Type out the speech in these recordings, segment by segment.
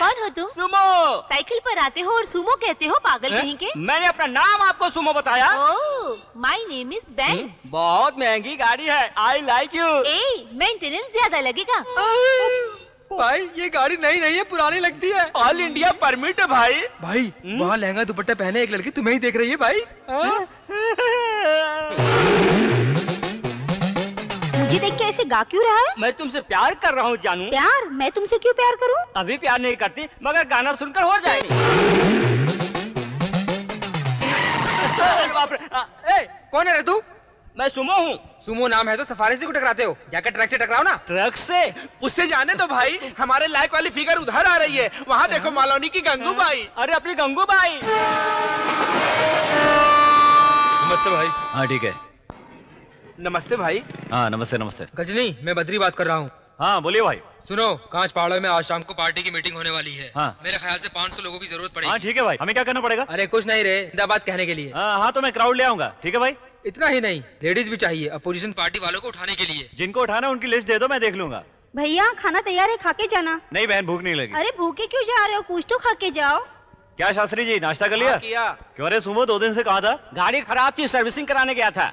कौन हो तुम? सुमो। साइकिल पर आते हो और सुमो कहते हो, पागल कहीं के? मैंने अपना नाम आपको सुमो बताया। ओह, माय नेम इज बेन। बहुत महंगी गाड़ी है, आई लाइक यू। मेंटेनेंस ज्यादा लगेगा। भाई ये गाड़ी नई नहीं है, पुरानी लगती है। ऑल इंडिया परमिट है भाई। भाई वहाँ लहंगा दुपट्टा पहने एक लड़की तुम्हें ही देख रही है भाई। मुझे देख के ऐसे गा क्यों रहा है? मैं तुमसे प्यार कर रहा हूँ जानू। प्यार? मैं तुमसे क्यों प्यार करूँ? अभी प्यार नहीं करती, मगर गाना सुनकर हो जाएगी। कौन है रे तू? मैं सुमो हूँ। सुमो नाम है तो सफारी से क्यों टकराते हो? जाकर ट्रक से टकराओ ना। ट्रक से? उससे जाने तो भाई, हमारे लायक वाली फिगर उधर आ रही है। वहाँ देखो मालौनी की गंगू बाई। अरे अपनी गंगू बाई। नमस्ते भाई। हाँ ठीक है। नमस्ते भाई। हाँ नमस्ते नमस्ते। गजनी, मैं बद्री बात कर रहा हूँ। हाँ बोलिए भाई। सुनो, कांच पहाड़ों में आज शाम को पार्टी की मीटिंग होने वाली है। हाँ। मेरे ख्याल से 500 लोगों की जरूरत पड़ेगी। हाँ ठीक है भाई, हमें क्या करना पड़ेगा? अरे कुछ नहीं रे, जिंदाबाद कहने के लिए। हाँ तो मैं क्राउड ले आऊंगा। ठीक है भाई। इतना ही नहीं, लेडीज भी चाहिए अपोजिशन पार्टी वालों को उठाने के लिए। जिनको उठाना उनकी लिस्ट दे दो, मैं देख लूंगा। भैया खाना तैयार है, खा के जाना। नहीं बहन, भूख नहीं लगी। अरे भूखे क्यों जा रहे हो? कुछ तो खा के जाओ। क्या शास्त्री जी, नाश्ता कर लिया? किया। क्यों रे सुमो, 2 दिन से कहाँ था? गाड़ी खराब थी, सर्विसिंग कराने गया था।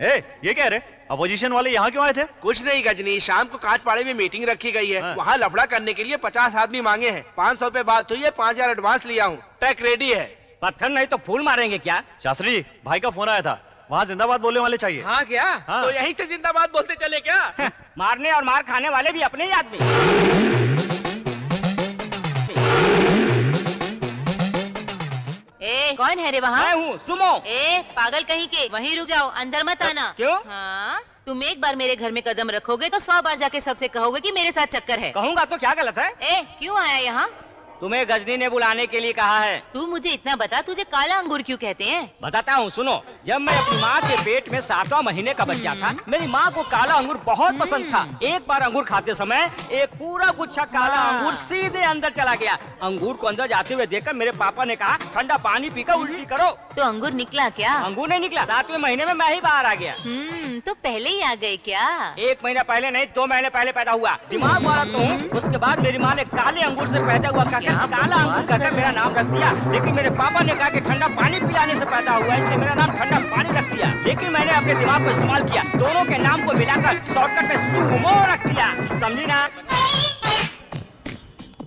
ये क्या रे, अपोजिशन वाले यहाँ क्यों आए थे? कुछ नहीं गजनी, शाम को कांचपाड़े में मीटिंग रखी गई है। हाँ। वहाँ लफड़ा करने के लिए 50 आदमी मांगे हैं। 500 रुपए बात हुई है, 5000 एडवांस लिया हूँ। ट्रक रेडी है। पत्थर नहीं तो फूल मारेंगे क्या? शास्त्री जी, भाई का फोन आया था, वहाँ जिंदाबाद बोलने वाले चाहिए। हाँ क्या? हाँ। तो यहीं से जिंदाबाद बोलते चले क्या? मारने और मार खाने वाले भी अपने ही आदमी। कौन है रे वहाँ? मैं हूँ सुमो। पागल कहीं के, वहीं रुक जाओ, अंदर मत आना। क्यों? हाँ, तुम एक बार मेरे घर में कदम रखोगे तो 100 बार जाके सबसे कहोगे कि मेरे साथ चक्कर है। कहूँगा तो क्या गलत है? क्यों आया यहाँ? तुम्हें गजनी ने बुलाने के लिए कहा है। तू मुझे इतना बता, तुझे काला अंगूर क्यों कहते हैं? बताता हूँ सुनो। जब मैं अपनी माँ के पेट में 7वां महीने का बच्चा था, मेरी माँ को काला अंगूर बहुत पसंद था। एक बार अंगूर खाते समय एक पूरा गुच्छा काला अंगूर सीधे अंदर चला गया। अंगूर को अंदर जाते हुए देखकर मेरे पापा ने कहा, ठंडा पानी पीकर उल्टी करो। तो अंगूर निकला क्या? अंगूर नहीं निकला, 7वें महीने में मैं ही बाहर आ गया। तो पहले ही आ गए क्या? 1 महीना पहले नहीं, 2 महीने पहले पैदा हुआ। दिमाग वाला तो हूँ। उसके बाद मेरी माँ ने काले अंगूर से पैदा हुआ काला अंगूर कहकर मेरा नाम रख दिया। लेकिन मेरे पापा ने कहा कि ठंडा पानी पिलाने से पैदा हुआ, इसलिए मेरा नाम ठंडा पानी रख दिया। लेकिन मैंने अपने दिमाग को इस्तेमाल किया, दोनों के नाम को मिलाकर शॉर्टकट में सुमो रख दिया। समझी ना?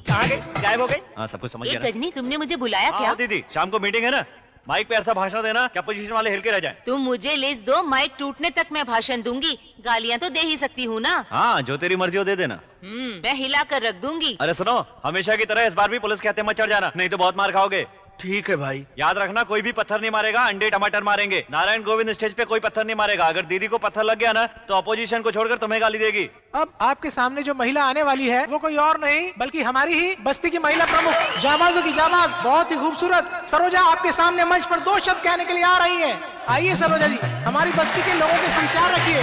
कहाँ गई? गायब हो गई? हाँ सब कुछ समझ गया। गजनी, तुमने मुझे बुलाया क्या? दीदी, शाम को मीटिंग है ना, माइक पे ऐसा भाषण देना कि अपोजिशन वाले हिल के रह जाए। तुम मुझे लिस्ट दो, माइक टूटने तक मैं भाषण दूंगी। गालियाँ तो दे ही सकती हूँ ना? हाँ, जो तेरी मर्जी हो दे देना। मैं हिला कर रख दूंगी। अरे सुनो, हमेशा की तरह इस बार भी पुलिस के हत्थे मत चढ़ जाना, नहीं तो बहुत मार खाओगे। ठीक है भाई। याद रखना, कोई भी पत्थर नहीं मारेगा, अंडे टमाटर मारेंगे। नारायण गोविंद स्टेज पे कोई पत्थर नहीं मारेगा। अगर दीदी को पत्थर लग गया ना तो अपोजिशन को छोड़कर तुम्हें गाली देगी। अब आपके सामने जो महिला आने वाली है वो कोई और नहीं बल्कि हमारी ही बस्ती की महिला प्रमुख, जाबाजों की जाबाज, बहुत ही खूबसूरत सरोजा आपके सामने मंच पर 2 शब्द कहने के लिए आ रही है। आइए सरोजा जी, हमारी बस्ती के लोगों के संचार रखिए।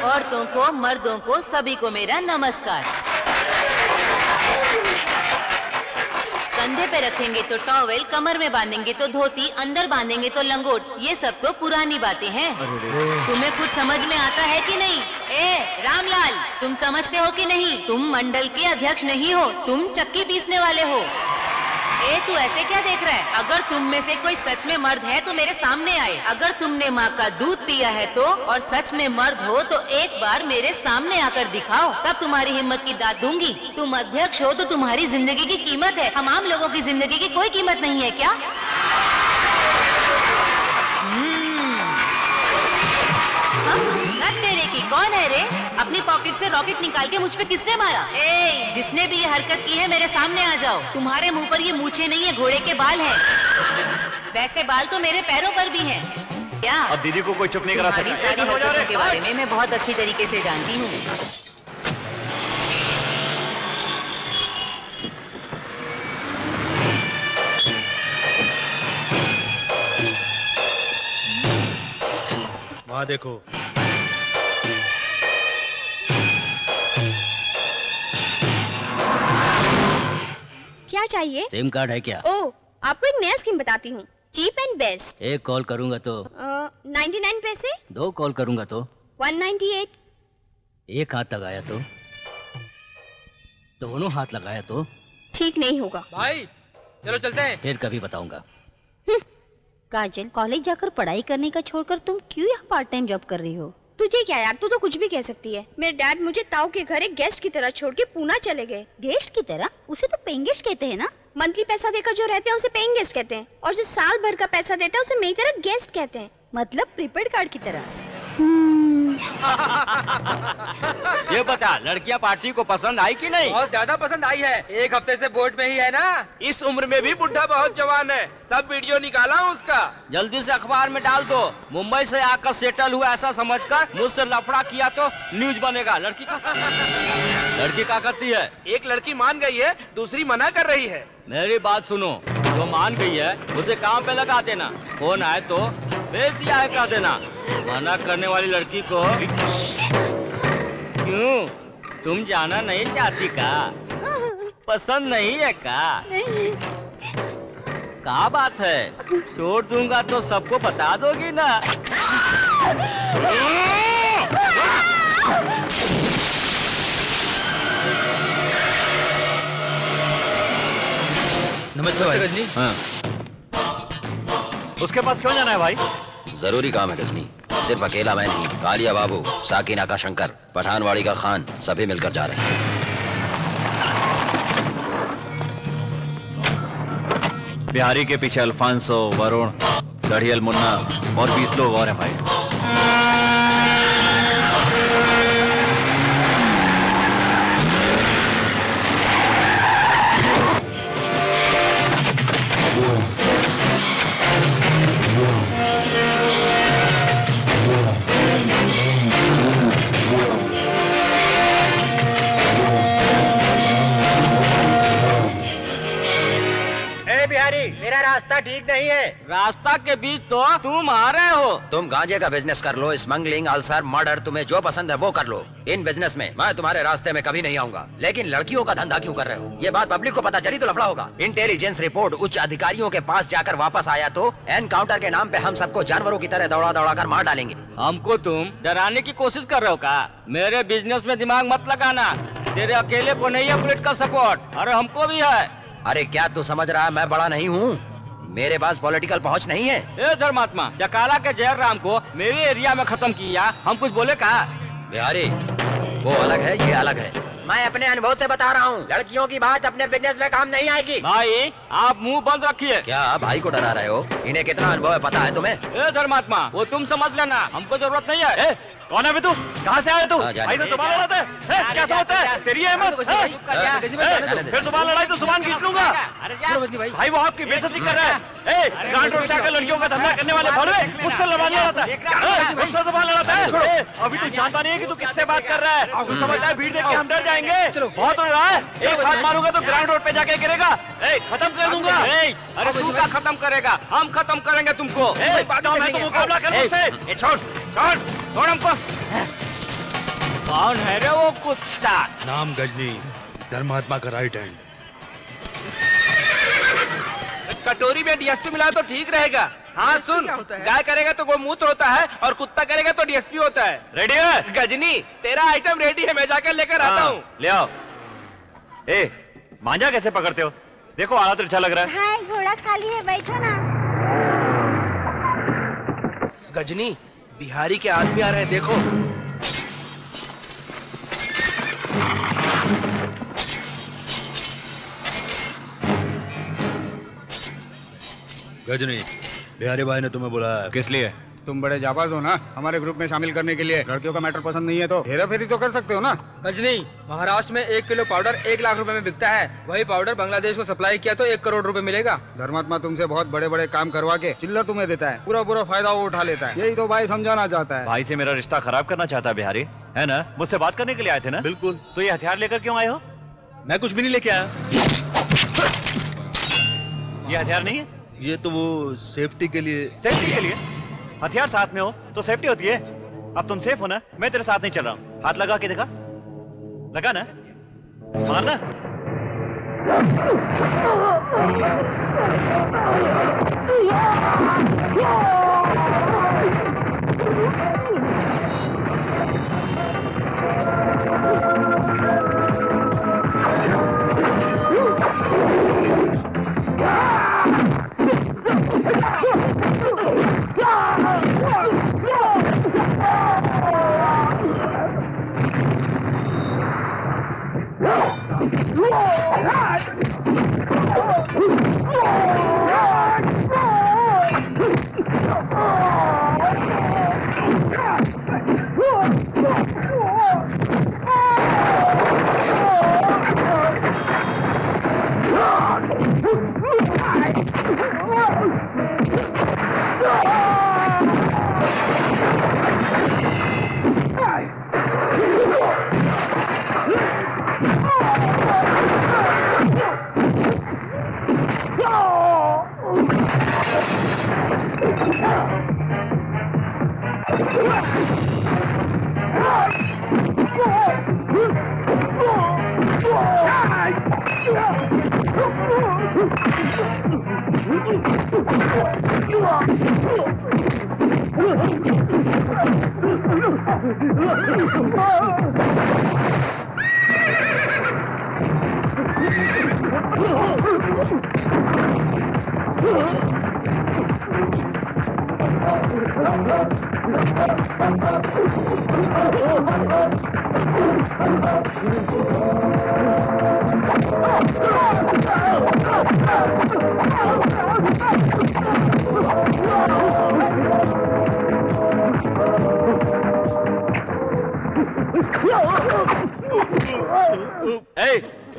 औरतों को, मर्दों को, सभी को मेरा नमस्कार। कंधे पे रखेंगे तो टॉवेल, कमर में बांधेंगे तो धोती, अंदर बांधेंगे तो लंगोट। ये सब तो पुरानी बातें हैं। तुम्हें कुछ समझ में आता है कि नहीं? रामलाल, तुम समझते हो कि नहीं? तुम मंडल के अध्यक्ष नहीं हो, तुम चक्की पीसने वाले हो। तू ऐसे क्या देख रहा है? अगर तुम में से कोई सच में मर्द है तो मेरे सामने आए। अगर तुमने माँ का दूध पिया है तो, और सच में मर्द हो तो एक बार मेरे सामने आकर दिखाओ, तब तुम्हारी हिम्मत की दाद दूंगी। तुम अध्यक्ष हो तो तुम्हारी जिंदगी की कीमत है, हम आम लोगों की जिंदगी की कोई कीमत नहीं है क्या? तेरे की कौन है रे? अपनी पॉकेट से रॉकेट निकाल के मुझ पे किसने मारा? जिसने भी ये हरकत की है मेरे सामने आ जाओ। तुम्हारे मुंह पर ये मूछें नहीं है, घोड़े के बाल हैं। वैसे बाल तो मेरे पैरों पर भी हैं। क्या? अब दीदी को कोई चुप नहीं करा सकता। सारी हरकतों के बारे में मैं बहुत अच्छी तरीके से जानती हूँ। वहाँ देखो। क्या चाहिए? सिम कार्ड है क्या? ओह, आपको एक नया स्कीम बताती हूँ, चीप एंड बेस्ट। एक कॉल करूंगा तो 99 पैसे। 2 कॉल करूंगा तो 198। एक हाथ तक आया तो दोनों हाथ लगाया तो ठीक नहीं होगा। भाई चलो चलते हैं। फिर कभी बताऊंगा। काजल, कॉलेज जाकर पढ़ाई करने का छोड़कर तुम क्यों यहाँ पार्ट टाइम जॉब कर रही हो? तुझे क्या यार, तू तो कुछ भी कह सकती है। मेरे डैड मुझे ताऊ के घर एक गेस्ट की तरह छोड़ के पूना चले गए। गेस्ट की तरह? उसे तो पेइंग गेस्ट कहते हैं ना। मंथली पैसा देकर जो रहते हैं उसे पेइंग गेस्ट कहते हैं, और जो साल भर का पैसा देता है उसे मेरी तरह गेस्ट कहते हैं। मतलब प्रीपेड कार्ड की तरह। ये बता, लड़कियां पार्टी को पसंद आई कि नहीं? बहुत ज्यादा पसंद आई है। एक हफ्ते से बोर्ड में ही है ना। इस उम्र में भी बुढ़ा बहुत जवान है। सब वीडियो निकाला हूँ उसका। जल्दी से अखबार में डाल दो। मुंबई से आकर सेटल हुआ ऐसा समझकर मुझसे लफड़ा किया तो न्यूज बनेगा। लड़की क्या करती है? एक लड़की मान गई है, दूसरी मना कर रही है। मेरी बात सुनो, जो मान गई है उसे काम पे लगा देना। फोन आए तो भेज दिया है कह देना। मना करने वाली लड़की को क्यों, तुम जाना नहीं चाहती का? पसंद नहीं है का? क्या बात है, छोड़ दूंगा तो सबको बता दोगी ना? नमस्ते भाई। गजनी। हाँ। उसके पास क्यों जाना है भाई? जरूरी काम है गजनी। सिर्फ अकेला मैं नहीं, कालिया बाबू, साकिना का शंकर, पठानवाड़ी का खान, सभी मिलकर जा रहे हैं। बिहारी के पीछे अल्फांसो, वरुण, गढ़ियल मुन्ना और 20 लोग और हैं भाई। मेरा रास्ता ठीक नहीं है। रास्ता के बीच तो तुम आ रहे हो। तुम गांजे का बिजनेस कर लो, स्मगलिंग, अल्सर, मर्डर, तुम्हें जो पसंद है वो कर लो। इन बिजनेस में मैं तुम्हारे रास्ते में कभी नहीं आऊंगा। लेकिन लड़कियों का धंधा क्यों कर रहे हो? ये बात पब्लिक को पता चली तो लफड़ा होगा। इंटेलिजेंस रिपोर्ट उच्च अधिकारियों के पास जाकर वापस आया तो एनकाउंटर के नाम पे हम सबको जानवरों की तरह दौड़ा दौड़ा कर मार डालेंगे। हमको तुम डराने की कोशिश कर रहे हो का? मेरे बिजनेस में दिमाग मत लगाना। तेरे अकेले को नहीं है पॉलिटिकल सपोर्ट, अरे हमको भी है। अरे क्या तू समझ रहा है मैं बड़ा नहीं हूँ? मेरे पास पॉलिटिकल पहुँच नहीं है। ए धर्मात्मा, डकाला के जयराम को मेरे एरिया में खत्म किया, हम कुछ बोले का? बिहारी, वो अलग है, ये अलग है। मैं अपने अनुभव से बता रहा हूँ, लड़कियों की बात अपने बिजनेस में काम नहीं आएगी। भाई आप मुंह बंद रखिए। क्या भाई को डरा रहे हो? इन्हें कितना अनुभव है पता है तुम्हें? ए धर्मात्मा, वो तुम समझ लेना, हमको जरूरत नहीं है। कौन है तू? कहाँ से आया तू? भाई से जुबान लड़ाता है? क्या समझता है? तेरी हिम्मत? फिर जुबान लड़ाई तो जुबान खींच लूंगा। भाई वो आपकी बेइज्जती कर रहा है। ग्रांट रोड जाकर लड़कियों का धंधा करने वाले भड़वे मुझसे जुबान लड़ाता है। मुझसे जुबान लड़ाता है। अभी तू जानता नहीं है कि तू किससे बात कर रहा है। तू समझता है भीड़ देख के हम डर जाएंगे? बहुत हो रहा है। एक हाथ मारूंगा तो ग्राउंड रोड पे जाके गिरेगा। खत्म कर दूंगा। अरे तू क्या खत्म करेगा? हम खत्म करेंगे तुमको। मैं तो मुकाबला कर मुझसे। छोड़ छोड़ छोड़ हमको। कौन है रे वो कुत्ता? नाम गजनी, धर्मात्मा का राइट हैंड। कटोरी में डीएसपी मिला तो ठीक रहेगा। हाँ सुन, गाय करेगा तो गोमूत्र होता है और कुत्ता करेगा तो डीएसपी होता है। रेडी है? गजनी, तेरा आइटम रेडी है, मैं जाकर लेकर आता हूँ। ले आओ। मांझा कैसे पकड़ते हो? देखो आला तो अच्छा लग रहा है। हाँ, घोड़ा खाली है, बैठो ना। गजनी, बिहारी के आदमी आ रहे हैं, देखो। गजनी, बिहारी भाई ने तुम्हें बुलाया। किस लिए? तुम बड़े जाबाज हो ना, हमारे ग्रुप में शामिल करने के लिए। लड़कियों का मैटर पसंद नहीं है तो हेरा फेरी तो कर सकते हो ना। गजनी, महाराष्ट्र में 1 किलो पाउडर 1 लाख रुपए में बिकता है। वही पाउडर बांग्लादेश को सप्लाई किया तो 1 करोड़ रुपए मिलेगा। धर्मात्मा तुमसे बहुत बड़े बड़े काम करवा के चिल्लर तुम्हें देता है, पूरा पूरा फायदा वो उठा लेता है। यही तो भाई समझाना चाहता है। भाई से मेरा रिश्ता खराब करना चाहता है बिहारी, है ना? मुझसे बात करने के लिए आए थे ना? बिल्कुल। तो ये हथियार लेकर क्यों आए हो? मैं कुछ भी नहीं लेके आया। ये हथियार नहीं है? ये तो वो सेफ्टी के लिए। सेफ्टी के लिए? हथियार साथ में हो तो सेफ्टी होती है। अब तुम सेफ हो ना? मैं तेरे साथ नहीं चल रहा हूँ। हाथ लगा के देखा, लगा ना? मारना।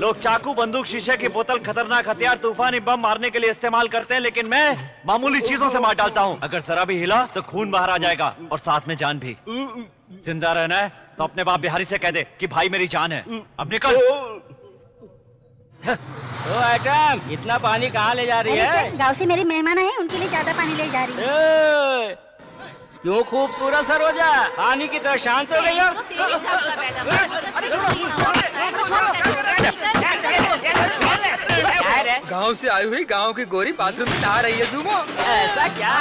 लोग चाकू, बंदूक, शीशे की बोतल, खतरनाक हथियार, तूफानी बम मारने के लिए इस्तेमाल करते हैं, लेकिन मैं मामूली चीजों से मार डालता हूँ। अगर जरा भी हिला तो खून बाहर आ जाएगा और साथ में जान भी। जिंदा रहना है तो अपने बाप बिहारी से कह दे कि भाई मेरी जान है। अब निकल। ओ आइटम, इतना पानी कहाँ ले जा रही है? गाँव से मेरे मेहमान आए, उनके लिए ज्यादा पानी ले जा रही है। क्यों खूबसूरत सरोजा, पानी की तरह शांत हो गई हो? गांव से आई हुई गांव की गोरी बाथरूम में नहा रही है। सुमो, ऐसा क्या?